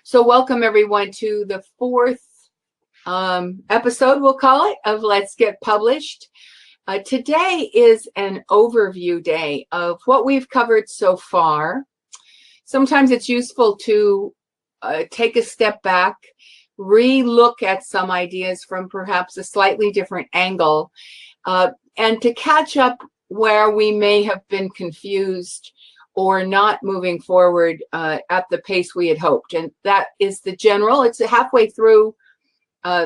So welcome everyone to the fourth episode, we'll call it, of Let's Get Published. Today is an overview day of what we've covered so far. Sometimes it's useful to take a step back, re-look at some ideas from perhaps a slightly different angle, and to catch up where we may have been confused or not moving forward at the pace we had hoped. And that is the general. It's halfway through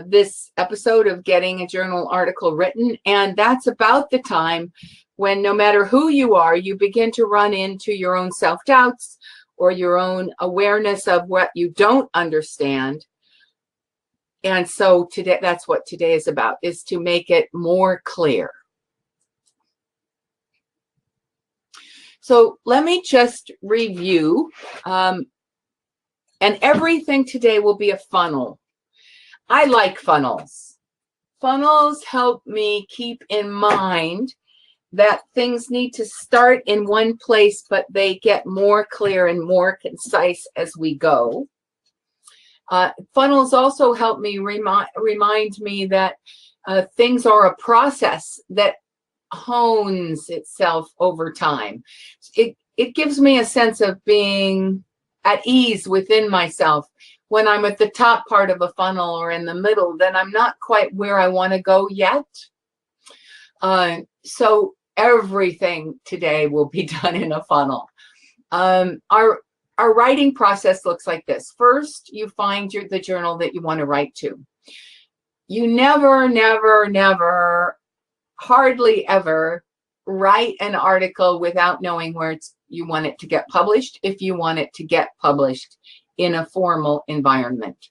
this episode of getting a journal article written. And that's about the time when no matter who you are, you begin to run into your own self-doubts or your own awareness of what you don't understand. And so today, that's what today is about, is to make it more clear. So let me just review, and everything today will be a funnel. I like funnels. Funnels help me keep in mind that things need to start in one place, but they get more clear and more concise as we go. Funnels also help me remind me that things are a process that hones itself over time. It gives me a sense of being at ease within myself. When I'm at the top part of a funnel or in the middle, then I'm not quite where I want to go yet. So everything today will be done in a funnel. Our writing process looks like this. First, you find the journal that you want to write to. You never, hardly ever write an article without knowing where you want it to get published, if you want it to get published in a formal environment.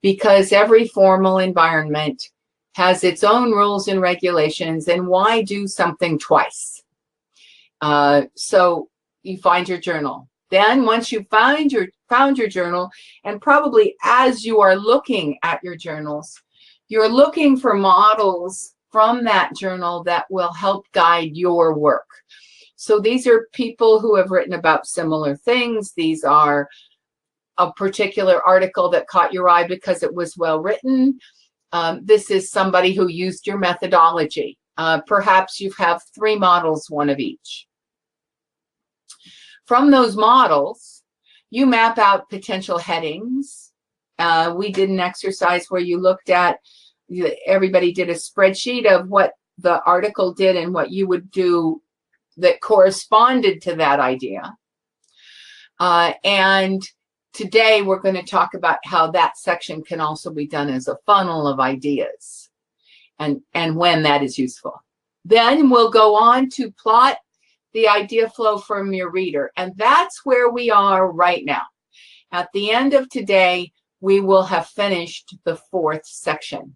Because every formal environment has its own rules and regulations, and why do something twice? So you find your journal. Then once you found your journal, and probably as you are looking at your journals, you're looking for models from that journal that will help guide your work. So these are people who have written about similar things. These are a particular article that caught your eye because it was well written. This is somebody who used your methodology. Perhaps you have 3 models, one of each. From those models, you map out potential headings. We did an exercise where you looked at, everybody did a spreadsheet of what the article did and what you would do that corresponded to that idea. And today we're going to talk about how that section can also be done as a funnel of ideas and when that is useful. Then we'll go on to plot the idea flow from your reader. And that's where we are right now. At the end of today, we will have finished the 4th section.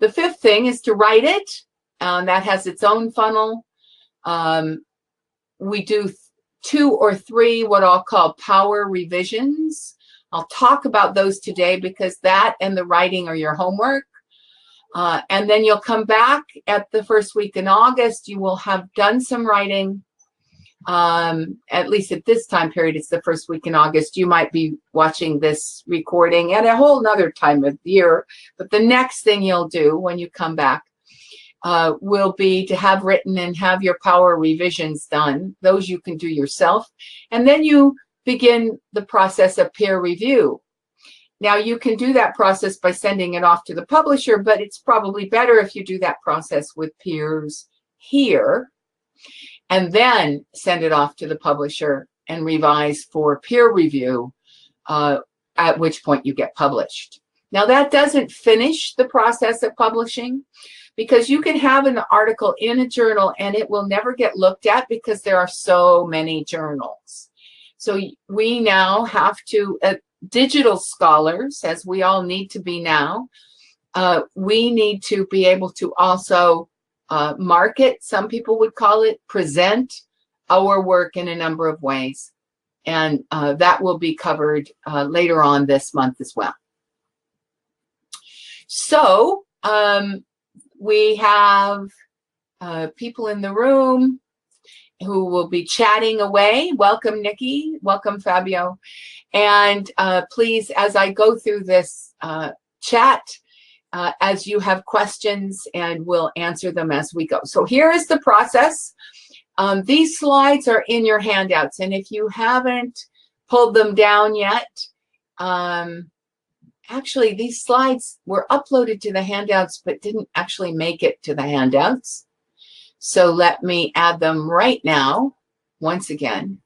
The 5th thing is to write it. That has its own funnel. We do 2 or 3 what I'll call power revisions. I'll talk about those today because that and the writing are your homework. And then you'll come back at the first week in August. You will have done some writing. At least at this time period, it's the first week in August. You might be watching this recording at a whole nother time of year. But the next thing you'll do when you come back will be to have written and have your power revisions done. Those you can do yourself. And then you begin the process of peer review. Now, you can do that process by sending it off to the publisher, but it's probably better if you do that process with peers here and then send it off to the publisher and revise for peer review, at which point you get published. Now, that doesn't finish the process of publishing, because you can have an article in a journal and it will never get looked at because there are so many journals. So we now have to, digital scholars, as we all need to be now, we need to be able to also market, some people would call it, present our work in a number of ways. And that will be covered later on this month as well. So we have people in the room, who will be chatting away. Welcome, Nikki. Welcome, Fabio. And please, as I go through this chat, as you have questions, and we'll answer them as we go. So here is the process. These slides are in your handouts, and if you haven't pulled them down yet, actually these slides were uploaded to the handouts but didn't actually make it to the handouts. So let me add them right now, once again.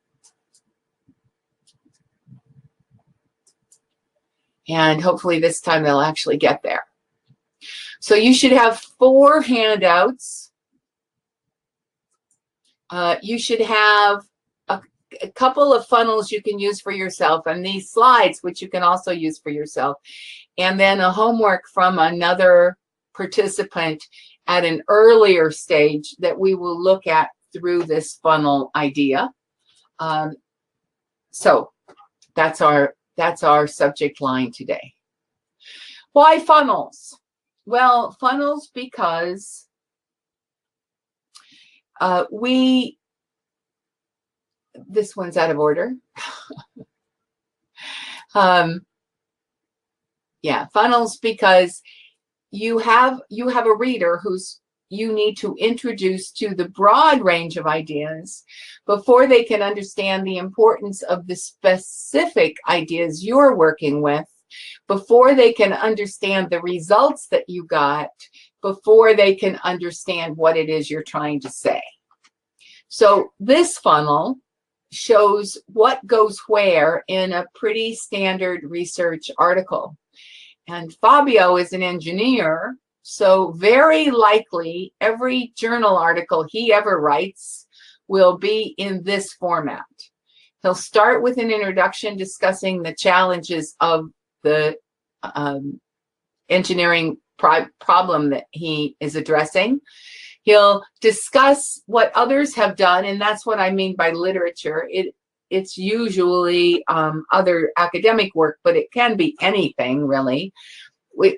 And hopefully this time they'll actually get there. So you should have 4 handouts. You should have a couple of funnels you can use for yourself, and these slides, which you can also use for yourself, and then a homework from another participant at an earlier stage that we will look at through this funnel idea. So that's our subject line today. Why funnels? Well, funnels because this one's out of order. Yeah, funnels because you have a reader who's you need to introduce to the broad range of ideas before they can understand the importance of the specific ideas you're working with, before they can understand the results that you got, before they can understand what it is you're trying to say. So this funnel shows what goes where in a pretty standard research article. And Fabio is an engineer, so very likely every journal article he ever writes will be in this format. He'll start with an introduction discussing the challenges of the engineering problem that he is addressing. He'll discuss what others have done, and that's what I mean by literature. It's usually other academic work, but it can be anything, really.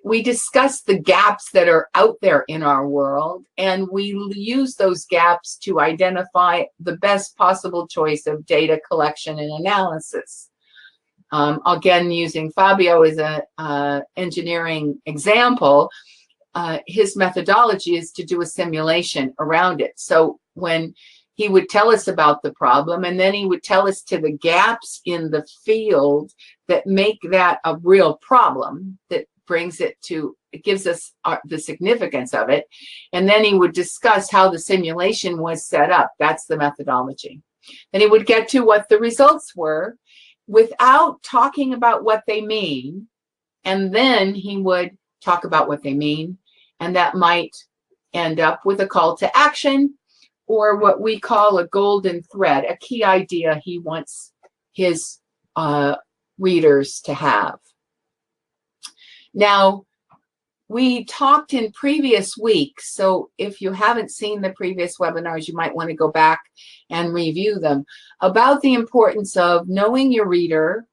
We discuss the gaps that are out there in our world, and we use those gaps to identify the best possible choice of data collection and analysis. Again, using Fabio as an engineering example, his methodology is to do a simulation around it. So when he would tell us about the problem, and then he would tell us to the gaps in the field that make that a real problem, that brings it to, it gives us the significance of it. And then he would discuss how the simulation was set up. That's the methodology. Then he would get to what the results were without talking about what they mean. And then he would talk about what they mean. And that might end up with a call to action, or what we call a golden thread, a key idea he wants his readers to have. Now, we talked in previous weeks, so if you haven't seen the previous webinars, you might want to go back and review them, about the importance of knowing your reader,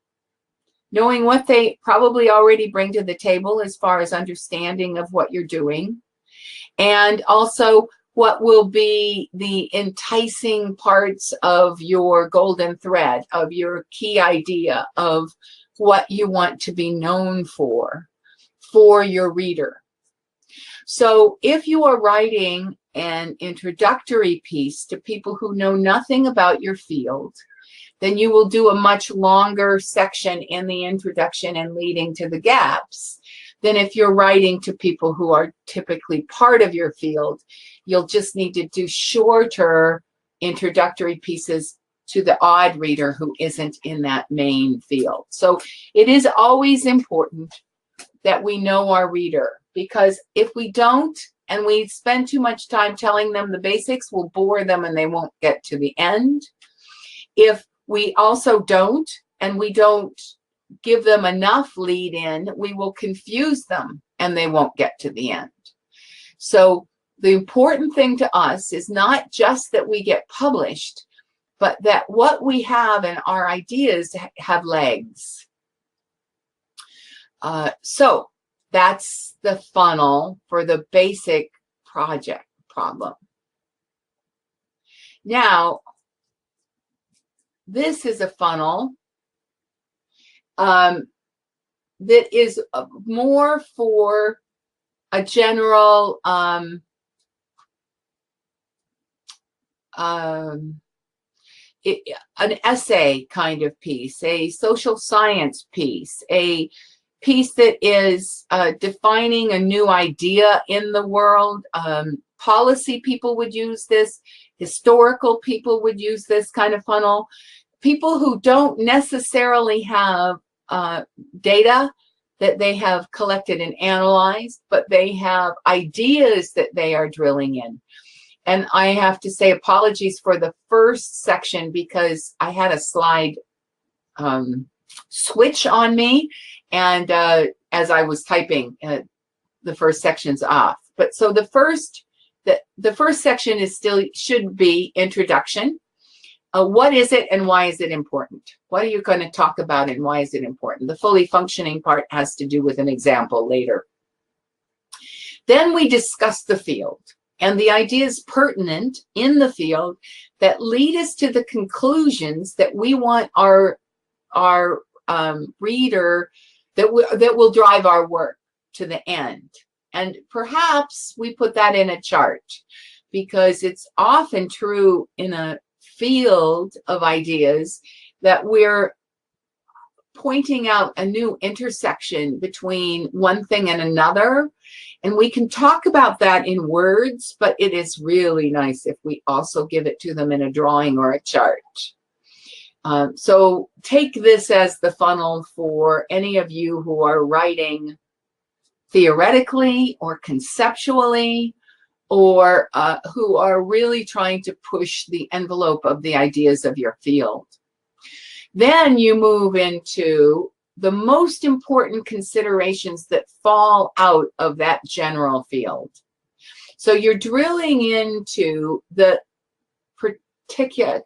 knowing what they probably already bring to the table as far as understanding of what you're doing, and also what will be the enticing parts of your golden thread, of your key idea, of what you want to be known for your reader. So if you are writing an introductory piece to people who know nothing about your field, then you will do a much longer section in the introduction and leading to the gaps than if you're writing to people who are typically part of your field. You'll just need to do shorter introductory pieces to the odd reader who isn't in that main field. So it is always important that we know our reader, because if we don't and we spend too much time telling them the basics, we'll bore them and they won't get to the end. If we also don't, and we don't give them enough lead in, we will confuse them and they won't get to the end. So the important thing to us is not just that we get published, but that what we have and our ideas have legs. So that's the funnel for the basic project problem. Now, this is a funnel that is more for a general an essay kind of piece, a social science piece, a piece that is defining a new idea in the world. Policy people would use this. Historical people would use this kind of funnel. People who don't necessarily have data that they have collected and analyzed, but they have ideas that they are drilling in. And I have to say apologies for the first section because I had a slide switch on me, and as I was typing, the first section's off. But so the first section is still should be introduction. What is it and why is it important? What are you going to talk about and why is it important? The fully functioning part has to do with an example later. Then we discuss the field and the ideas pertinent in the field that lead us to the conclusions that we want our reader, that will drive our work to the end. And perhaps we put that in a chart because it's often true in a field of ideas that we're pointing out a new intersection between one thing and another. And we can talk about that in words, but it is really nice if we also give it to them in a drawing or a chart. So take this as the funnel for any of you who are writing theoretically or conceptually, or who are really trying to push the envelope of the ideas of your field. Then you move into the most important considerations that fall out of that general field. So you're drilling into the particular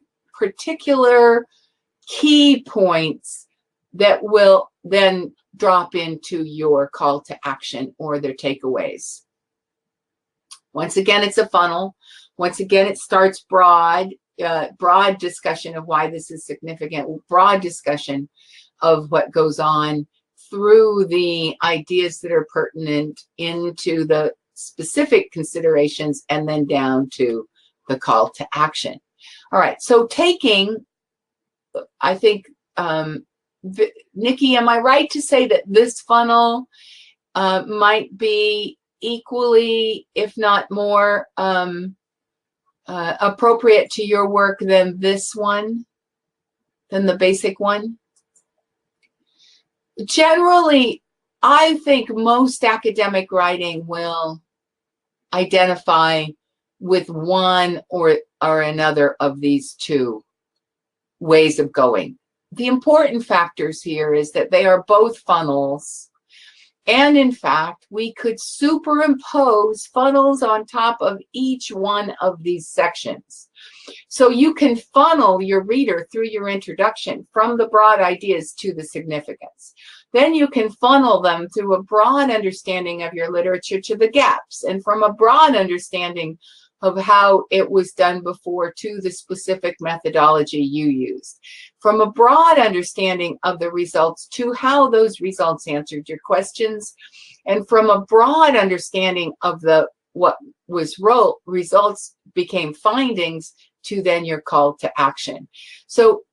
key points that will then drop into your call to action or their takeaways. Once again, it's a funnel. Once again, it starts broad discussion of why this is significant, broad discussion of what goes on through the ideas that are pertinent into the specific considerations and then down to the call to action. All right, so I think, Nikki, am I right to say that this funnel might be equally, if not more, appropriate to your work than this one, than the basic one? Generally, I think most academic writing will identify with one or another of these two ways of going. The important factors here is that they are both funnels. And in fact, we could superimpose funnels on top of each one of these sections. So you can funnel your reader through your introduction from the broad ideas to the significance. Then you can funnel them through a broad understanding of your literature to the gaps, and from a broad understanding of how it was done before to the specific methodology you used. From a broad understanding of the results to how those results answered your questions, and from a broad understanding of what was results became findings to then your call to action. So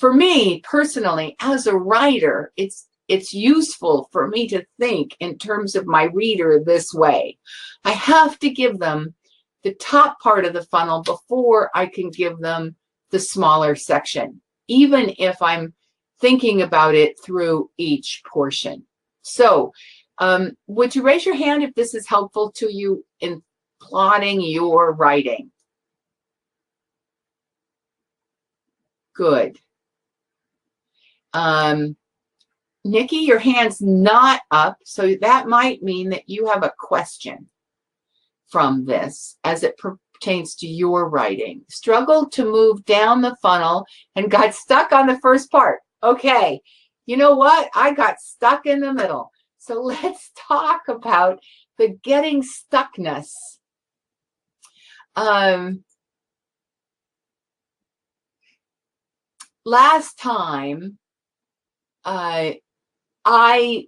for me personally, as a writer, it's useful for me to think in terms of my reader this way. I have to give them the top part of the funnel before I can give them the smaller section, even if I'm thinking about it through each portion. So would you raise your hand if this is helpful to you in plotting your writing? Good. Nikki, your hand's not up, so that might mean that you have a question from this as it pertains to your writing. Struggled to move down the funnel and got stuck on the first part. Okay, you know what? I got stuck in the middle. So let's talk about the getting stuckness. last time, I've been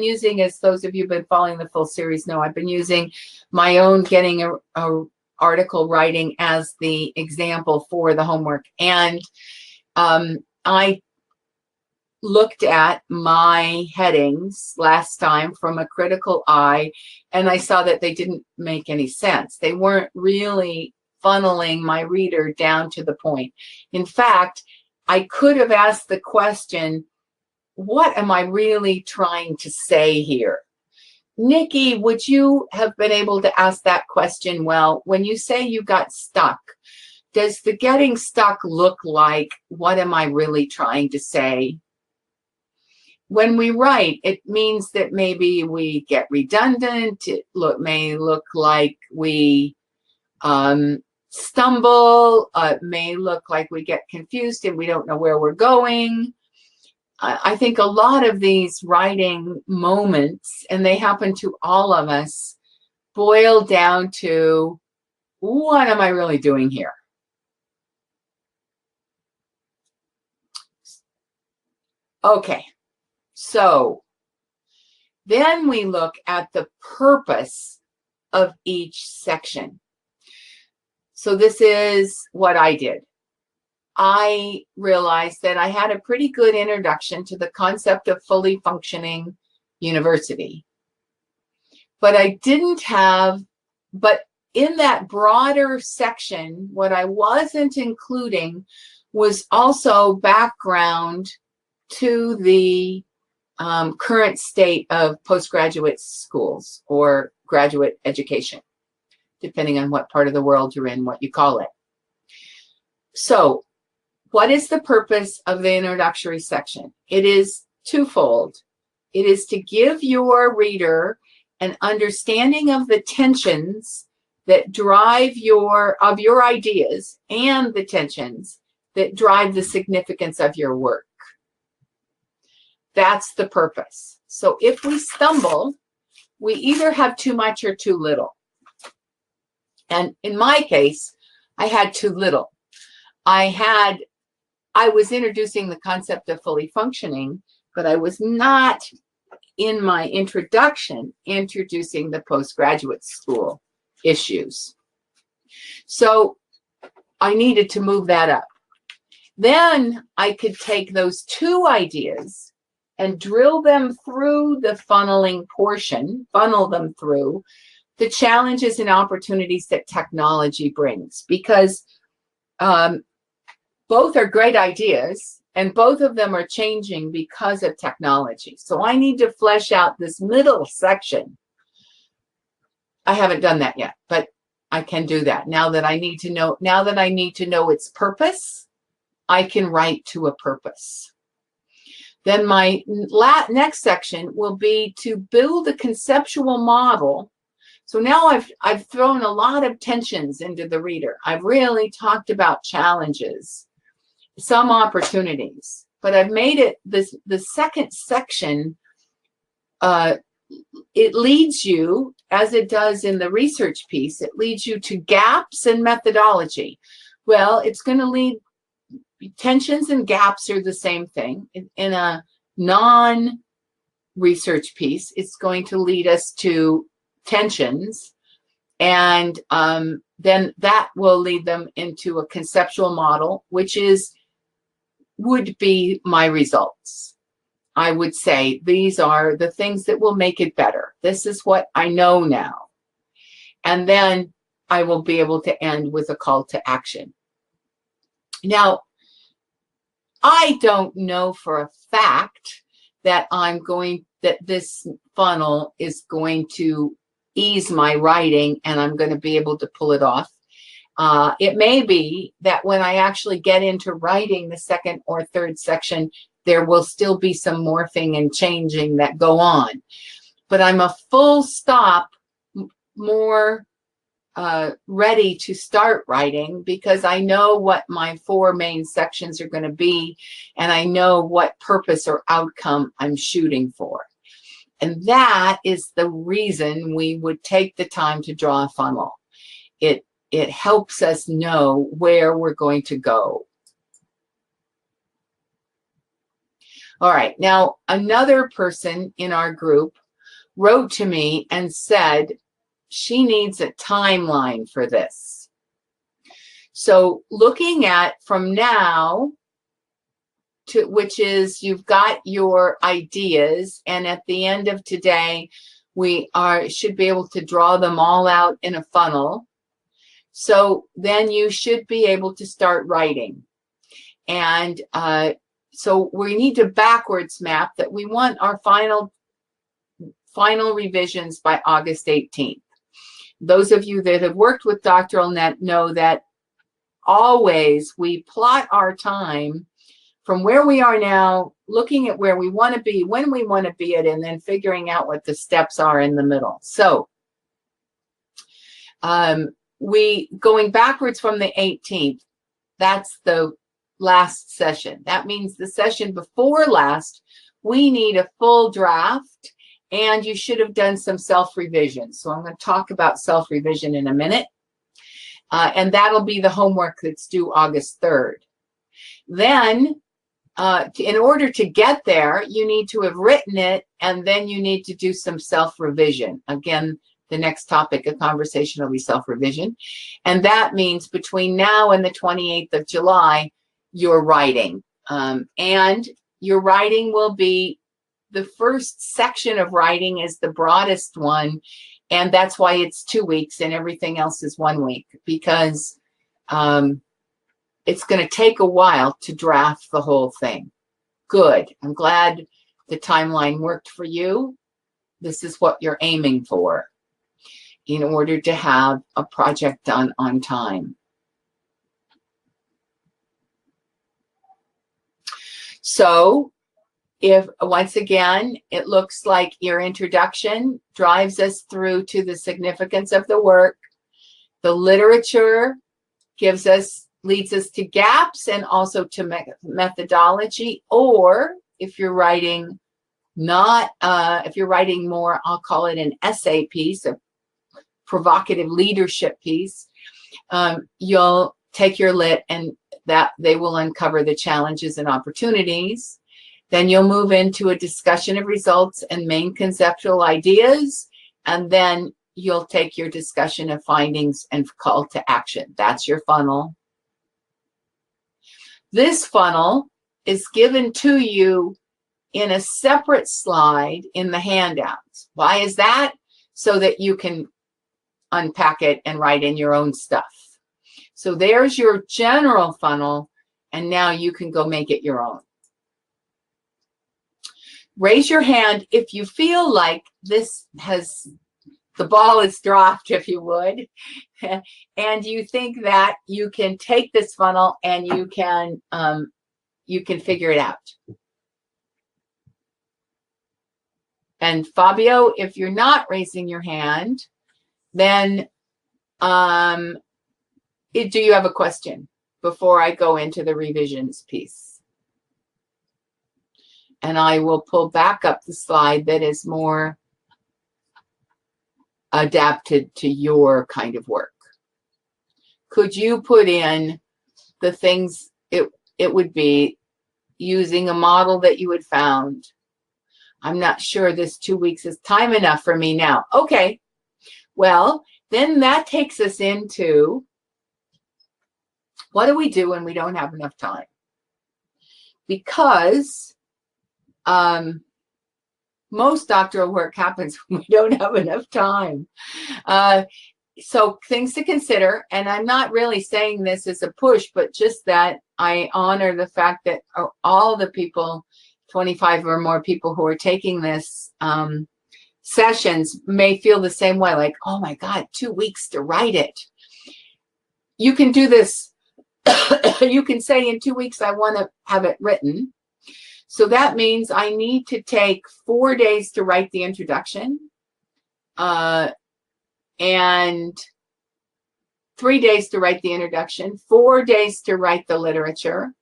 using, as those of you who've been following the full series know, I've been using my own getting a article writing as the example for the homework. And I looked at my headings last time from a critical eye, and I saw that they didn't make any sense. They weren't really funneling my reader down to the point. In fact, I could have asked the question, what am I really trying to say here? Nikki, would you have been able to ask that question? Well, when you say you got stuck, does the getting stuck look like, what am I really trying to say? When we write, it means that maybe we get redundant. It may look like we stumble. It may look like we get confused and we don't know where we're going. I think a lot of these writing moments, and they happen to all of us, boil down to, what am I really doing here? Okay, so then we look at the purpose of each section. So this is what I did. I realized that I had a pretty good introduction to the concept of fully functioning university. But I didn't have, but in that broader section, what I wasn't including was also background to the current state of postgraduate schools or graduate education, depending on what part of the world you're in, what you call it. So, what is the purpose of the introductory section? It is twofold. It is to give your reader an understanding of the tensions that drive your ideas and the tensions that drive the significance of your work. That's the purpose. So if we stumble, we either have too much or too little. And in my case, I had too little. I was introducing the concept of fully functioning, but I was not, in my introduction, introducing the postgraduate school issues. So I needed to move that up. Then I could take those two ideas and drill them through the funneling portion, funnel them through the challenges and opportunities that technology brings, because both are great ideas and both of them are changing because of technology. So I need to flesh out this middle section. I haven't done that yet, but I can do that. Now that I need to know its purpose, I can write to a purpose. Then my next section will be to build a conceptual model. So now I've thrown a lot of tensions into the reader. I've really talked about challenges, some opportunities, but I've made it the second section. It leads you, as it does in the research piece, it leads you to gaps in methodology. Well, it's going to lead, tensions and gaps are the same thing. In a non-research piece, it's going to lead us to tensions, and then that will lead them into a conceptual model, which would be my results. I would say these are the things that will make it better. This is what I know now. And then I will be able to end with a call to action. Now, I don't know for a fact that this funnel is going to ease my writing and I'm going to be able to pull it off. It may be that when I actually get into writing the second or third section, there will still be some morphing and changing that go on. But I'm a full stop more ready to start writing because I know what my 4 main sections are going to be, and I know what purpose or outcome I'm shooting for. And that is the reason we would take the time to draw a funnel. It helps us know where we're going to go. All right, now another person in our group wrote to me and said she needs a timeline for this. So looking at from now to, which is you've got your ideas, and at the end of today, we should be able to draw them all out in a funnel. So then you should be able to start writing. And so we need to backwards map that we want our final revisions by August 18th. Those of you that have worked with Doctoral Net know that always we plot our time from where we are now, looking at where we want to be, when we want to be it, and then figuring out what the steps are in the middle. So going backwards from the 18th, that's the last session. That means the session before last, we need a full draft, and you should have done some self-revision. So I'm going to talk about self-revision in a minute. And that'll be the homework that's due August 3rd. Then, in order to get there, you need to have written it, and then you need to do some self-revision. Again, the next topic of conversation will be self-revision. And that means between now and the 28th of July, you're writing. And your writing will be, the first section of writing is the broadest one, and that's why it's 2 weeks and everything else is 1 week, because it's going to take a while to draft the whole thing. Good. I'm glad the timeline worked for you. This is what you're aiming for in order to have a project done on time. So if, once again, it looks like your introduction drives us through to the significance of the work. The literature leads us to gaps and also to methodology. Or if you're writing if you're writing more, I'll call it an essay piece, a provocative leadership piece, you'll take your lit, and that they will uncover the challenges and opportunities. Then you'll move into a discussion of results and main conceptual ideas, and then you'll take your discussion of findings and call to action. That's your funnel. This funnel is given to you in a separate slide in the handouts. Why is that? So that you can unpack it and write in your own stuff. So there's your general funnel, and now you can go make it your own. Raise your hand if you feel like this has, the ball is dropped, if you would, and you think that you can take this funnel and you can figure it out. And Fabio, if you're not raising your hand, then do you have a question before I go into the revisions piece? And I will pull back up the slide that is more adapted to your kind of work. Could you put in the things it would be using a model that you had found? I'm not sure this 2 weeks is time enough for me now. Okay, well, then that takes us into what do we do when we don't have enough time? Because most doctoral work happens when we don't have enough time. So things to consider, and I'm not really saying this as a push, but just that I honor the fact that all the people, 25 or more people who are taking this sessions may feel the same way, like, oh my God, 2 weeks to write it. You can do this. You can say in 2 weeks, I want to have it written. So that means I need to take 4 days to write the introduction, and 3 days to write the introduction, 4 days to write the literature,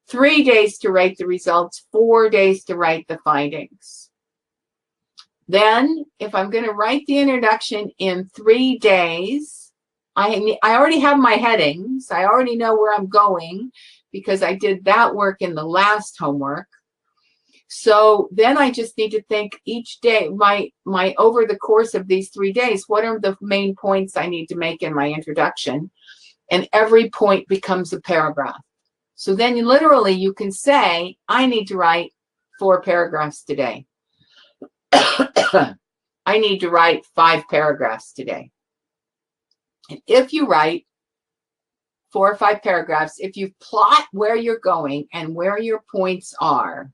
3 days to write the results, 4 days to write the findings. Then, if I'm going to write the introduction in 3 days, I already have my headings. I already know where I'm going because I did that work in the last homework. So then I just need to think each day, my over the course of these 3 days, what are the main points I need to make in my introduction? And every point becomes a paragraph. So then literally you can say, I need to write 4 paragraphs today. I need to write 5 paragraphs today. And if you write 4 or 5 paragraphs, if you plot where you're going and where your points are,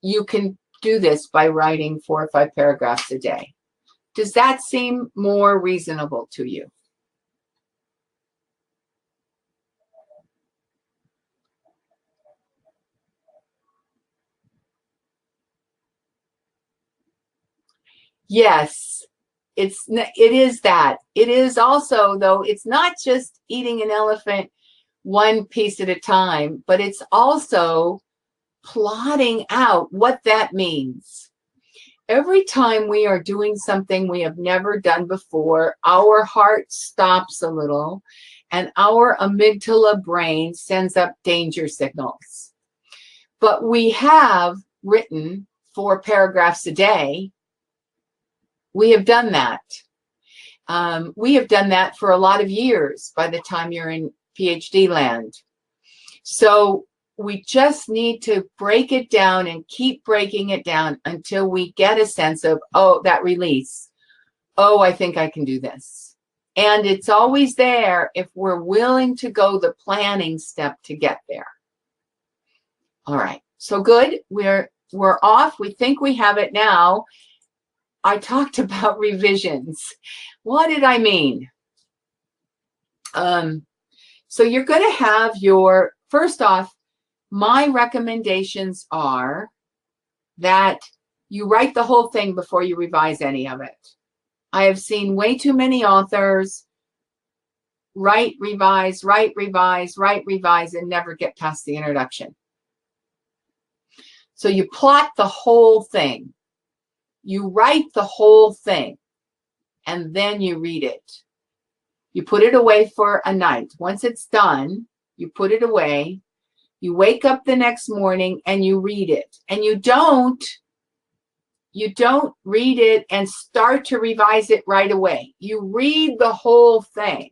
you can do this by writing 4 or 5 paragraphs a day. Does that seem more reasonable to you? Yes, it is that. It is also, though, it's not just eating an elephant one piece at a time, but it's also plotting out what that means. Every time we are doing something we have never done before, our heart stops a little and our amygdala brain sends up danger signals. But we have written 4 paragraphs a day. We have done that. We have done that for a lot of years by the time you're in PhD land. So we just need to break it down and keep breaking it down until we get a sense of, oh, that release. Oh, I think I can do this. And it's always there if we're willing to go the planning step to get there. All right, so good. We're off. We think we have it now. I talked about revisions. What did I mean? So you're going to have your, first off, my recommendations are that you write the whole thing before you revise any of it. I have seen way too many authors write, revise, write, revise, write, revise, and never get past the introduction. So you plot the whole thing. You write the whole thing, and then you read it. You put it away for a night. Once it's done, you put it away. You wake up the next morning and you read it. And you don't read it and start to revise it right away. You read the whole thing.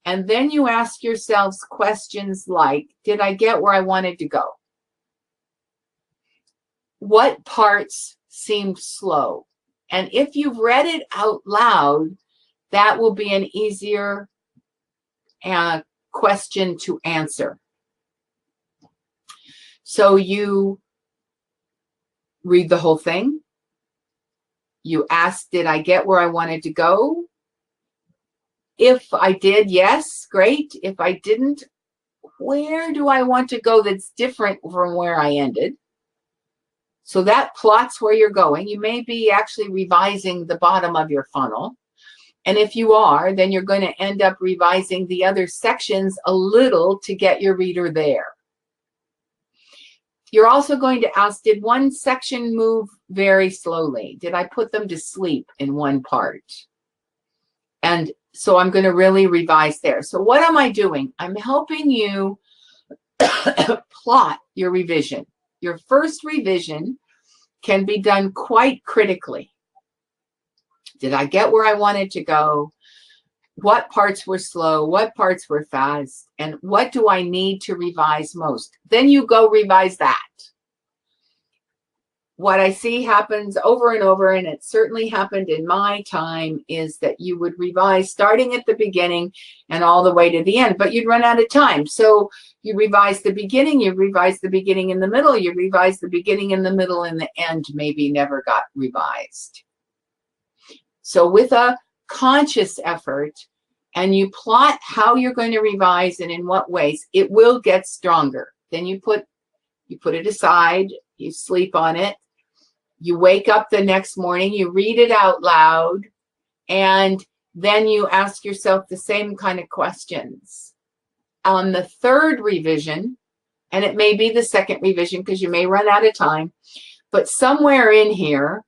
And then you ask yourselves questions like, did I get where I wanted to go? What parts seemed slow? And if you've read it out loud, that will be an easier question to answer. So you read the whole thing. You ask, did I get where I wanted to go? If I did, yes, great. If I didn't, where do I want to go that's different from where I ended? So that plots where you're going. You may be actually revising the bottom of your funnel. And if you are, then you're going to end up revising the other sections a little to get your reader there. You're also going to ask, did one section move very slowly? Did I put them to sleep in one part? And so I'm going to really revise there. So what am I doing? I'm helping you plot your revision. Your first revision can be done quite critically. Did I get where I wanted to go? What parts were slow? What parts were fast? And what do I need to revise most? Then you go revise that. What I see happens over and over, and it certainly happened in my time, is that you would revise starting at the beginning and all the way to the end, but you'd run out of time. So you revise the beginning, you revise the beginning in the middle, you revise the beginning in the middle, and the end maybe never got revised. So with a conscious effort, and you plot how you're going to revise and in what ways, it will get stronger. Then you put it aside, you sleep on it, you wake up the next morning, you read it out loud, and then you ask yourself the same kind of questions. On the third revision, and it may be the second revision because you may run out of time, but somewhere in here,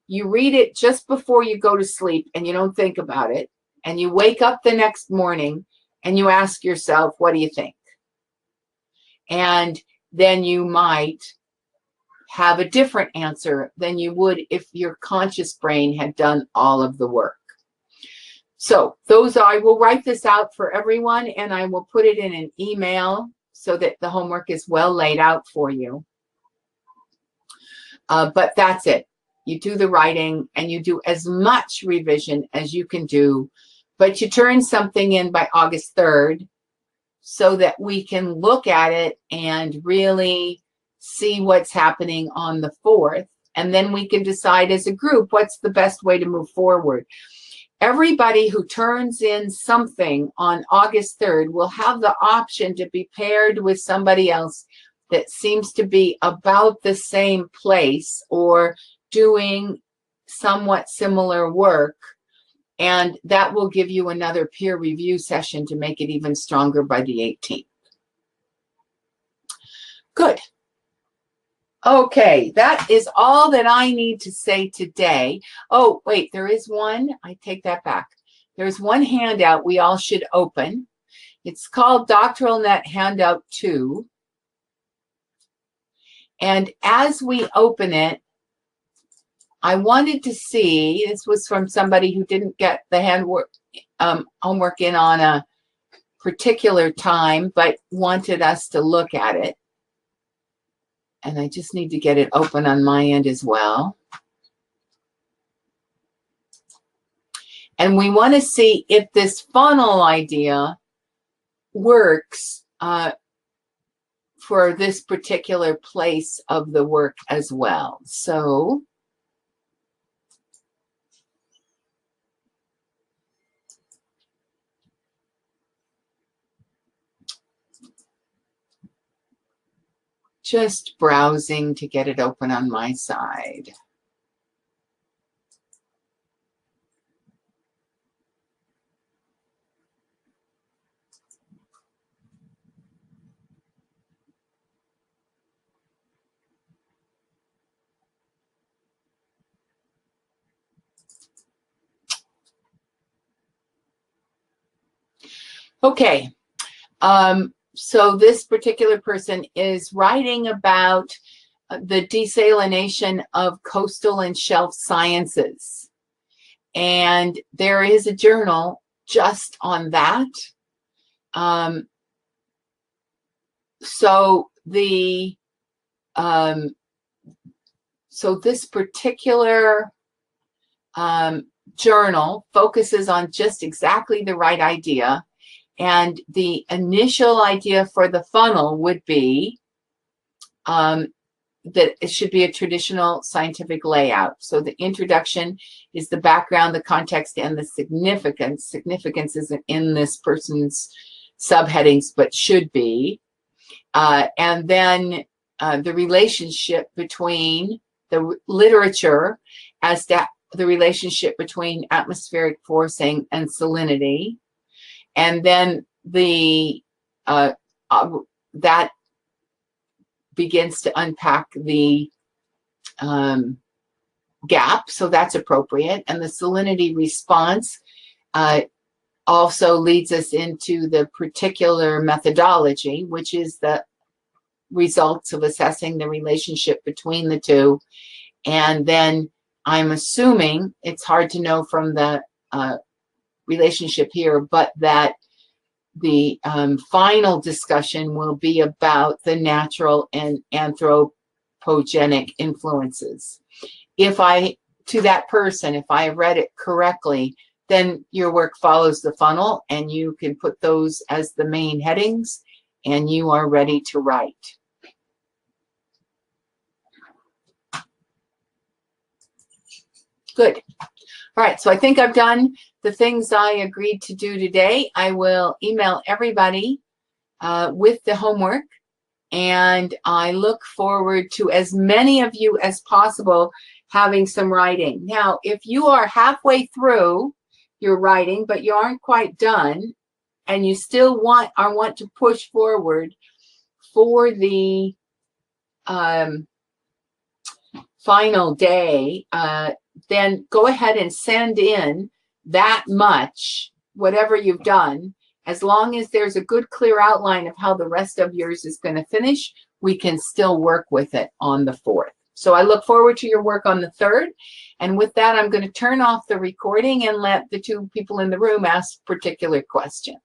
you read it just before you go to sleep and you don't think about it, and you wake up the next morning and you ask yourself, what do you think? And then you might have a different answer than you would if your conscious brain had done all of the work. So I will write this out for everyone, and I will put it in an email so that the homework is well laid out for you. But that's it. You do the writing and you do as much revision as you can do, but you turn something in by August 3rd so that we can look at it and really see what's happening on the 4th. And then we can decide as a group what's the best way to move forward. Everybody who turns in something on August 3rd will have the option to be paired with somebody else that seems to be about the same place or doing somewhat similar work. And that will give you another peer review session to make it even stronger by the 18th. Good. Okay, that is all that I need to say today. Oh, wait, there is one. I take that back. There's one handout we all should open. It's called Doctoral Net Handout 2. And as we open it, I wanted to see, this was from somebody who didn't get the homework in on a particular time, but wanted us to look at it. And I just need to get it open on my end as well. And we want to see if this funnel idea works for this particular place of the work as well. So just browsing to get it open on my side. Okay. So this particular person is writing about the desalination of coastal and shelf sciences. And there is a journal just on that. So this particular journal focuses on just exactly the right idea. And the initial idea for the funnel would be that it should be a traditional scientific layout. So the introduction is the background, the context, and the significance. Significance isn't in this person's subheadings, but should be. And then the relationship between the literature as to the relationship between atmospheric forcing and salinity. And then that begins to unpack the gap, so that's appropriate. And the salinity response also leads us into the particular methodology, which is the results of assessing the relationship between the two. And then I'm assuming, it's hard to know from the relationship here, but that the final discussion will be about the natural and anthropogenic influences. If I have read it correctly, then your work follows the funnel and you can put those as the main headings and you are ready to write. Good. All right, so I think I've done the things I agreed to do today. I will email everybody with the homework, and I look forward to as many of you as possible having some writing. Now, if you are halfway through your writing, but you aren't quite done, and you still want to push forward for the final day, then go ahead and send in that much, whatever you've done. As long as there's a good, clear outline of how the rest of yours is going to finish, we can still work with it on the 4th. So I look forward to your work on the 3rd. And with that, I'm going to turn off the recording and let the 2 people in the room ask particular questions.